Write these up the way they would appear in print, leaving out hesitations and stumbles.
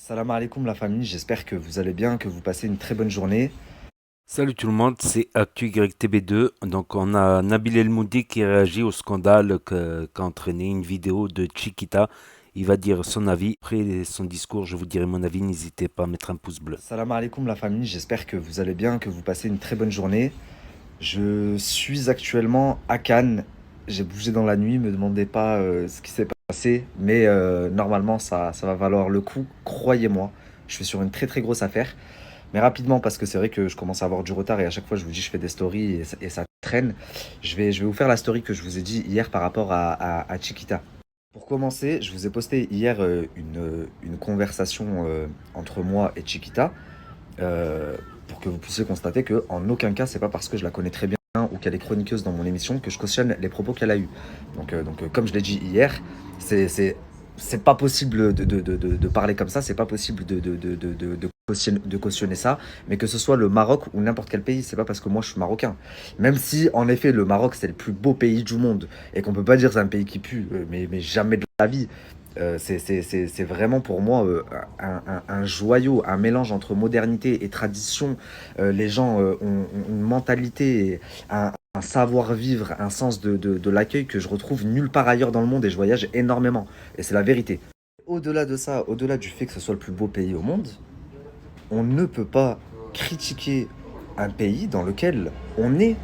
Salam alaikum la famille, j'espère que vous allez bien, que vous passez une très bonne journée. Salut tout le monde, c'est ActuYTB2. Donc on a Nabil El Moudi qui réagit au scandale qu'a entraîné une vidéo de Chiquita. Il va dire son avis. Après son discours, je vous dirai mon avis. N'hésitez pas à mettre un pouce bleu. Salam alaikum la famille, j'espère que vous allez bien, que vous passez une très bonne journée. Je suis actuellement à Cannes, j'ai bougé dans la nuit, me demandez pas ce qui s'est passé, mais normalement ça va valoir le coup, croyez-moi. Je suis sur une très très grosse affaire, mais rapidement parce que c'est vrai que je commence à avoir du retard et à chaque fois je vous dis je fais des stories et ça traîne. Je vais vous faire la story que je vous ai dit hier par rapport à Chiquita. Pour commencer, je vous ai posté hier une conversation entre moi et Chiquita pour que vous puissiez constater que en aucun cas, c'est pas parce que je la connais très bien ou qu'elle est chroniqueuse dans mon émission que je cautionne les propos qu'elle a eus. Donc, comme je l'ai dit hier, c'est pas possible de parler comme ça, c'est pas possible de cautionner ça, mais que ce soit le Maroc ou n'importe quel pays, c'est pas parce que moi je suis marocain. Même si, en effet, le Maroc c'est le plus beau pays du monde et qu'on peut pas dire c'est un pays qui pue, mais jamais de la vie. C'est vraiment pour moi un joyau, un mélange entre modernité et tradition. Les gens ont une mentalité, et un savoir-vivre, un sens de l'accueil que je retrouve nulle part ailleurs dans le monde et je voyage énormément. Et c'est la vérité. Au-delà de ça, au-delà du fait que ce soit le plus beau pays au monde, on ne peut pas critiquer un pays dans lequel on est.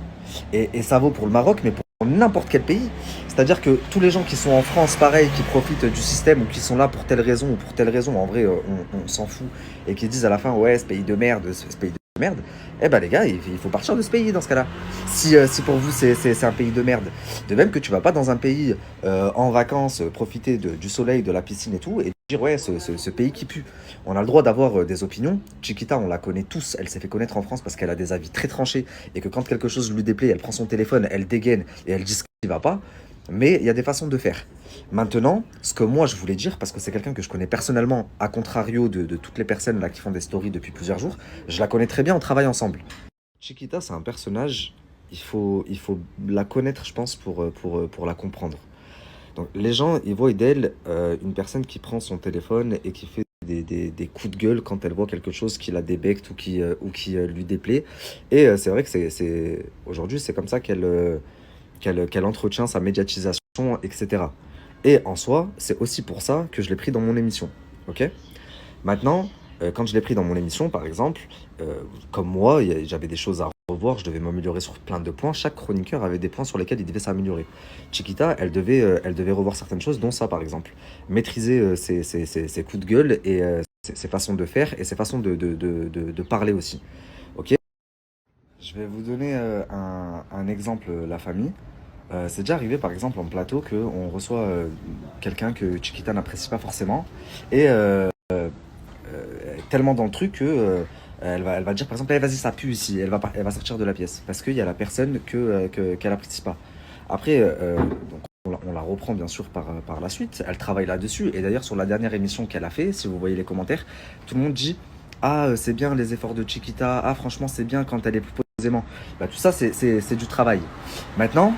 Et ça vaut pour le Maroc, mais pour n'importe quel pays. C'est-à-dire que tous les gens qui sont en France, pareil, qui profitent du système ou qui sont là pour telle raison ou pour telle raison, en vrai, on s'en fout, et qui disent à la fin, ouais, ce pays de merde, ce pays de merde, eh ben les gars, il faut partir de ce pays dans ce cas-là. Si pour vous c'est un pays de merde, de même que tu vas pas dans un pays en vacances, profiter du soleil, de la piscine et tout, et dire ouais, ce pays qui pue. On a le droit d'avoir des opinions. Chiquita, on la connaît tous, elle s'est fait connaître en France parce qu'elle a des avis très tranchés et que quand quelque chose lui déplaît, elle prend son téléphone, elle dégaine et elle dit ce qui va pas. Mais il y a des façons de faire. Maintenant, ce que moi je voulais dire, parce que c'est quelqu'un que je connais personnellement, à contrario de toutes les personnes là qui font des stories depuis plusieurs jours, je la connais très bien, on travaille ensemble. Chiquita, c'est un personnage, il faut la connaître, je pense, pour la comprendre. Donc les gens, ils voient d'elle une personne qui prend son téléphone et qui fait des coups de gueule quand elle voit quelque chose qui la débecte ou qui lui déplaît. Et c'est vrai que aujourd'hui, c'est comme ça qu'elle entretient sa médiatisation, etc. Et en soi, c'est aussi pour ça que je l'ai pris dans mon émission. Ok. Maintenant, quand je l'ai pris dans mon émission, par exemple, comme moi, j'avais des choses à revoir, je devais m'améliorer sur plein de points. Chaque chroniqueur avait des points sur lesquels il devait s'améliorer. Chiquita, elle devait revoir certaines choses, dont ça, par exemple. Maîtriser ses coups de gueule et ses façons de faire et ses façons de parler aussi. Ok. Je vais vous donner un exemple, la famille. C'est déjà arrivé, par exemple, en plateau, qu'on reçoit quelqu'un que Chiquita n'apprécie pas forcément. Et tellement dans le truc que elle va dire par exemple, eh, vas-y, ça pue ici, elle va sortir de la pièce parce qu'il y a la personne qu'elle apprécie pas. Après, donc on la reprend bien sûr par la suite, elle travaille là-dessus et d'ailleurs sur la dernière émission qu'elle a fait, si vous voyez les commentaires, tout le monde dit ah, c'est bien les efforts de Chiquita, ah franchement c'est bien quand elle est plus posément. Bah, tout ça c'est du travail. Maintenant,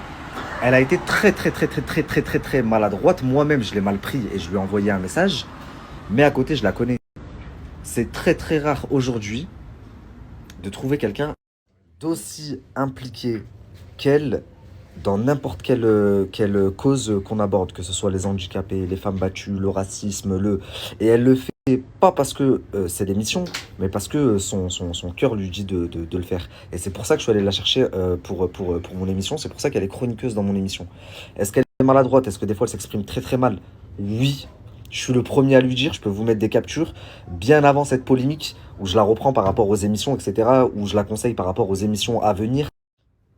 elle a été très très très très très très très très maladroite, moi-même je l'ai mal pris et je lui ai envoyé un message, mais à côté je la connais. C'est très très rare aujourd'hui de trouver quelqu'un d'aussi impliqué qu'elle dans n'importe quelle cause qu'on aborde, que ce soit les handicapés, les femmes battues, le racisme, et elle le fait pas parce que c'est l'émission, mais parce que son cœur lui dit de le faire. Et c'est pour ça que je suis allé la chercher pour mon émission, c'est pour ça qu'elle est chroniqueuse dans mon émission. Est-ce qu'elle est maladroite? Est-ce que des fois elle s'exprime très très mal? Oui, je suis le premier à lui dire, je peux vous mettre des captures bien avant cette polémique où je la reprends par rapport aux émissions, etc., où je la conseille par rapport aux émissions à venir.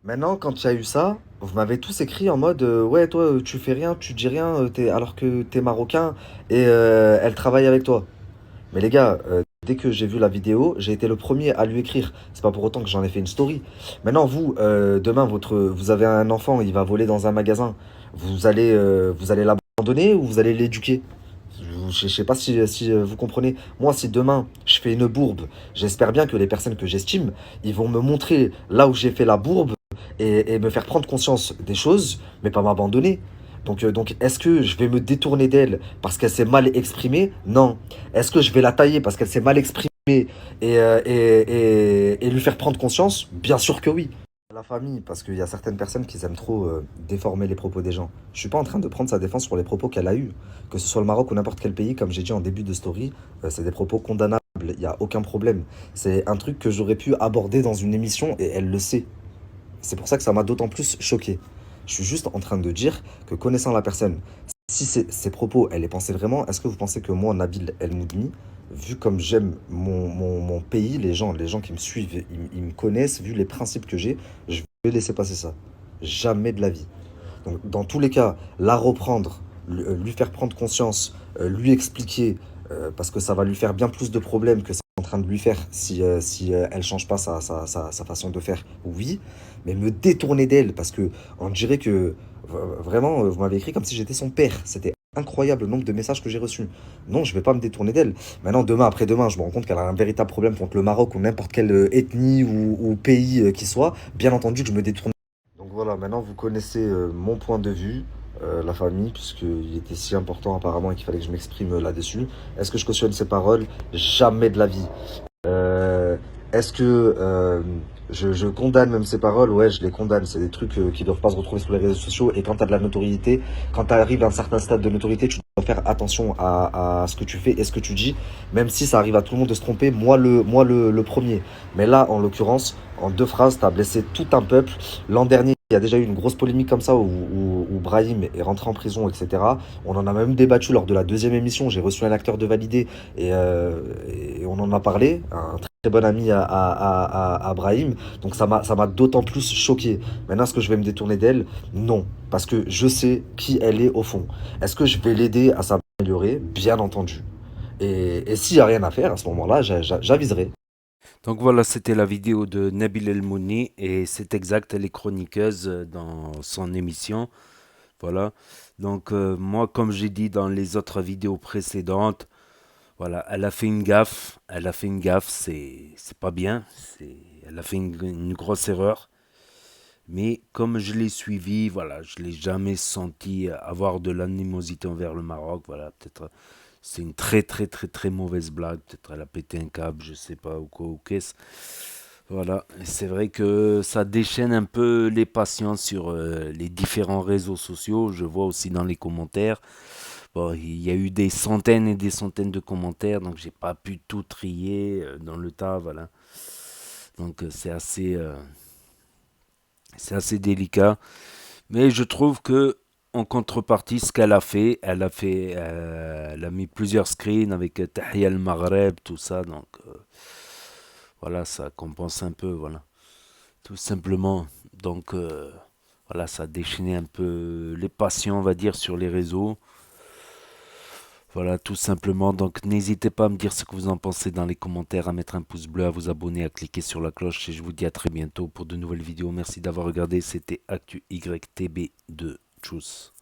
Maintenant, quand il y a eu ça, vous m'avez tous écrit en mode ouais, toi, tu fais rien, tu dis rien, alors que t'es marocain et elle travaille avec toi. Mais les gars, dès que j'ai vu la vidéo, j'ai été le premier à lui écrire. C'est pas pour autant que j'en ai fait une story. Maintenant, vous, demain, vous avez un enfant, il va voler dans un magasin. Vous allez l'abandonner ou vous allez l'éduquer? Je sais pas si vous comprenez. Moi, si demain je fais une bourbe, j'espère bien que les personnes que j'estime, ils vont me montrer là où j'ai fait la bourbe et me faire prendre conscience des choses, mais pas m'abandonner. Donc est-ce que je vais me détourner d'elle parce qu'elle s'est mal exprimée? Non. Est-ce que je vais la tailler parce qu'elle s'est mal exprimée et lui faire prendre conscience? Bien sûr que oui. La famille, parce qu'il y a certaines personnes qui aiment trop déformer les propos des gens. Je suis pas en train de prendre sa défense sur les propos qu'elle a eus. Que ce soit le Maroc ou n'importe quel pays, comme j'ai dit en début de story, c'est des propos condamnables. Il n'y a aucun problème. C'est un truc que j'aurais pu aborder dans une émission et elle le sait. C'est pour ça que ça m'a d'autant plus choqué. Je suis juste en train de dire que connaissant la personne, si ses propos, elle les pensait vraiment, est-ce que vous pensez que moi, Nabil El Moudni, vu comme j'aime mon pays, les gens qui me suivent, ils me connaissent, vu les principes que j'ai, je vais laisser passer ça. Jamais de la vie. Donc, dans tous les cas, la reprendre, lui faire prendre conscience, lui expliquer, parce que ça va lui faire bien plus de problèmes que ça est en train de lui faire si elle change pas sa façon de faire. Oui, mais me détourner d'elle, parce que on dirait que vraiment, vous m'avez écrit comme si j'étais son père. C'était incroyable le nombre de messages que j'ai reçus. Non, je vais pas me détourner d'elle. Maintenant, demain, après-demain, je me rends compte qu'elle a un véritable problème contre le Maroc ou n'importe quelle ethnie ou pays qui soit. Bien entendu que je me détourne. Donc voilà, maintenant vous connaissez mon point de vue, la famille, puisqu'il était si important apparemment et qu'il fallait que je m'exprime là-dessus. Est-ce que je cautionne ces paroles? Jamais de la vie. Euh, Est-ce que je condamne même ces paroles? Ouais, je les condamne. C'est des trucs qui doivent pas se retrouver sur les réseaux sociaux. Et quand tu as de la notoriété, quand tu arrives à un certain stade de notoriété, tu dois faire attention à ce que tu fais et ce que tu dis, même si ça arrive à tout le monde de se tromper, le premier. Mais là, en l'occurrence, en deux phrases, tu as blessé tout un peuple. L'an dernier, il y a déjà eu une grosse polémique comme ça où Brahim est rentré en prison, etc. On en a même débattu lors de la deuxième émission. J'ai reçu un acteur de validé et on en a parlé. Un très bon ami à Brahim. Donc ça m'a d'autant plus choqué. Maintenant, est-ce que je vais me détourner d'elle? Non. Parce que je sais qui elle est au fond. Est-ce que je vais l'aider à s'améliorer? Bien entendu. Et s'il n'y a rien à faire, à ce moment-là, j'aviserai. Donc voilà, c'était la vidéo de Nabil El Mouni et c'est exact, elle est chroniqueuse dans son émission. Voilà. Donc moi, comme j'ai dit dans les autres vidéos précédentes, voilà, elle a fait une gaffe. Elle a fait une gaffe, c'est pas bien. Elle a fait une grosse erreur. Mais comme je l'ai suivi, voilà, je l'ai jamais senti avoir de l'animosité envers le Maroc. Voilà, peut-être c'est une très très très très mauvaise blague. Peut-être elle a pété un câble, je sais pas ou quoi ou qu'est-ce. Voilà, et c'est vrai que ça déchaîne un peu les patients sur les différents réseaux sociaux. Je vois aussi dans les commentaires. Bon, il y a eu des centaines et des centaines de commentaires, donc j'ai pas pu tout trier dans le tas, voilà. Donc c'est assez délicat. Mais je trouve que en contrepartie, ce qu'elle a fait, elle a mis plusieurs screens avec Tahia al Maghreb, tout ça, donc voilà, ça compense un peu, voilà, tout simplement. Donc voilà, ça a déchaîné un peu les passions, on va dire, sur les réseaux. Voilà, tout simplement. Donc, n'hésitez pas à me dire ce que vous en pensez dans les commentaires, à mettre un pouce bleu, à vous abonner, à cliquer sur la cloche. Et je vous dis à très bientôt pour de nouvelles vidéos. Merci d'avoir regardé. C'était Actu YTB2. Tchuss.